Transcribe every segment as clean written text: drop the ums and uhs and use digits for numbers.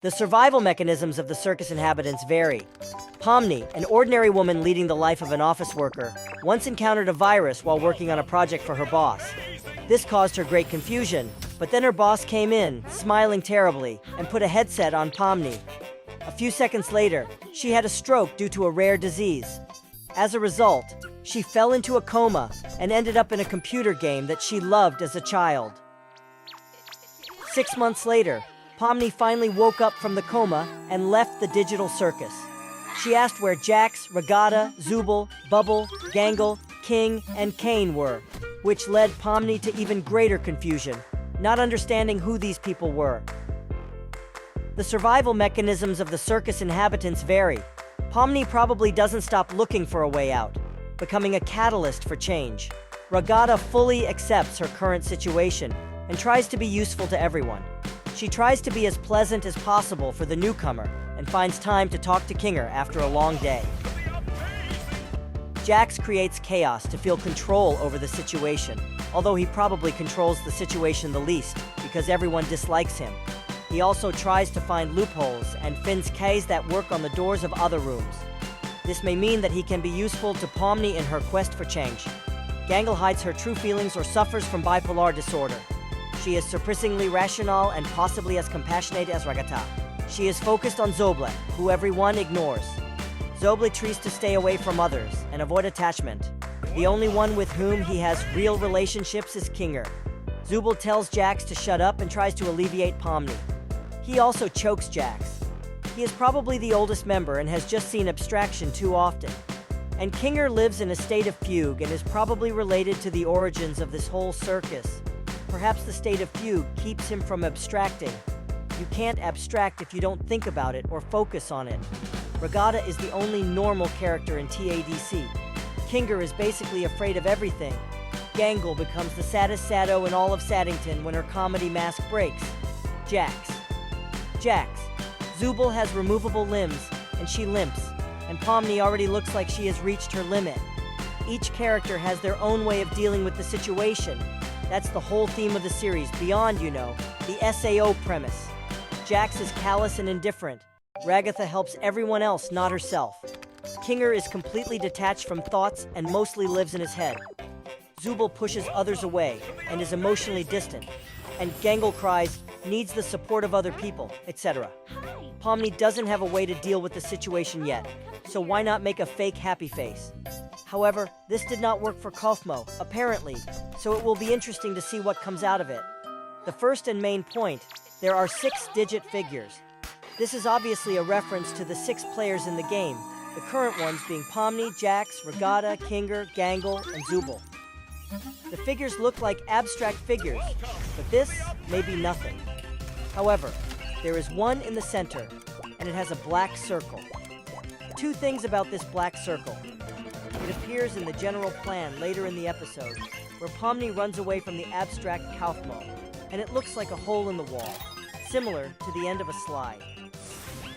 The survival mechanisms of the circus inhabitants vary. Pomni, an ordinary woman leading the life of an office worker, once encountered a virus while working on a project for her boss. This caused her great confusion, but then her boss came in, smiling terribly, and put a headset on Pomni. A few seconds later, she had a stroke due to a rare disease. As a result, she fell into a coma and ended up in a computer game that she loved as a child. 6 months later, Pomni finally woke up from the coma and left the digital circus. She asked where Jax, Ragata, Zubble, Bubble, Gangle, King, and Kane were, which led Pomni to even greater confusion, not understanding who these people were. The survival mechanisms of the circus inhabitants vary. Pomni probably doesn't stop looking for a way out, becoming a catalyst for change. Ragata fully accepts her current situation and tries to be useful to everyone. She tries to be as pleasant as possible for the newcomer and finds time to talk to Kinger after a long day. Jax creates chaos to feel control over the situation, although he probably controls the situation the least because everyone dislikes him. He also tries to find loopholes and finds keys that work on the doors of other rooms. This may mean that he can be useful to Pomni in her quest for change. Gangle hides her true feelings or suffers from bipolar disorder. She is surprisingly rational and possibly as compassionate as Ragata. She is focused on Zubble, who everyone ignores. Zubble tries to stay away from others and avoid attachment. The only one with whom he has real relationships is Kinger. Zubble tells Jax to shut up and tries to alleviate Pomni. He also chokes Jax. He is probably the oldest member and has just seen abstraction too often. And Kinger lives in a state of fugue and is probably related to the origins of this whole circus. Perhaps the state of fugue keeps him from abstracting. You can't abstract if you don't think about it or focus on it. Ragata is the only normal character in tadc. Kinger is basically afraid of everything. Gangle becomes the saddest saddo in all of Saddington when her comedy mask breaks. Jax. Zubble has removable limbs, and she limps, and Pomni already looks like she has reached her limit. Each character has their own way of dealing with the situation. That's the whole theme of the series, beyond, the SAO premise. Jax is callous and indifferent. Ragata helps everyone else, not herself. Kinger is completely detached from thoughts and mostly lives in his head. Zubble pushes others away and is emotionally distant. And Gangle cries, needs the support of other people, etc. Pomni doesn't have a way to deal with the situation yet, so why not make a fake happy face? However, this did not work for Kaufmo, apparently, so it will be interesting to see what comes out of it. The first and main point, there are 6-digit figures. This is obviously a reference to the 6 players in the game, the current ones being Pomni, Jax, Ragata, Kinger, Gangle, and Zubble. The figures look like abstract figures, but this may be nothing. However, there is one in the center, and it has a black circle. 2 things about this black circle. It appears in the general plan later in the episode, where Pomni runs away from the abstract Kaufmo, and it looks like a hole in the wall, similar to the end of a slide.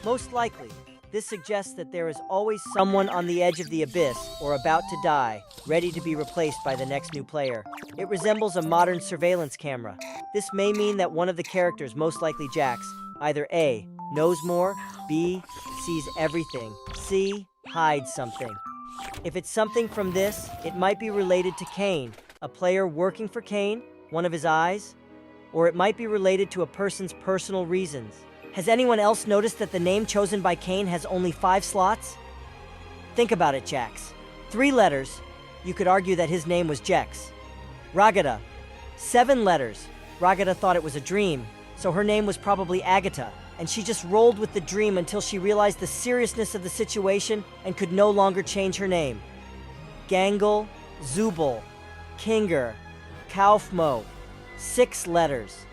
Most likely, this suggests that there is always someone on the edge of the abyss or about to die, ready to be replaced by the next new player. It resembles a modern surveillance camera. This may mean that one of the characters, most likely Jax, either A, knows more, B, sees everything, C, hides something. If it's something from this, it might be related to Kane, a player working for Kane, one of his eyes, or it might be related to a person's personal reasons. Has anyone else noticed that the name chosen by Kane has only 5 slots? Think about it, Jax. 3 letters, you could argue that his name was Jex. Ragata, 7 letters. Ragata thought it was a dream, so her name was probably Agata, and she just rolled with the dream until she realized the seriousness of the situation and could no longer change her name. Gangle, Zubble, Kinger, Kaufmo, 6 letters.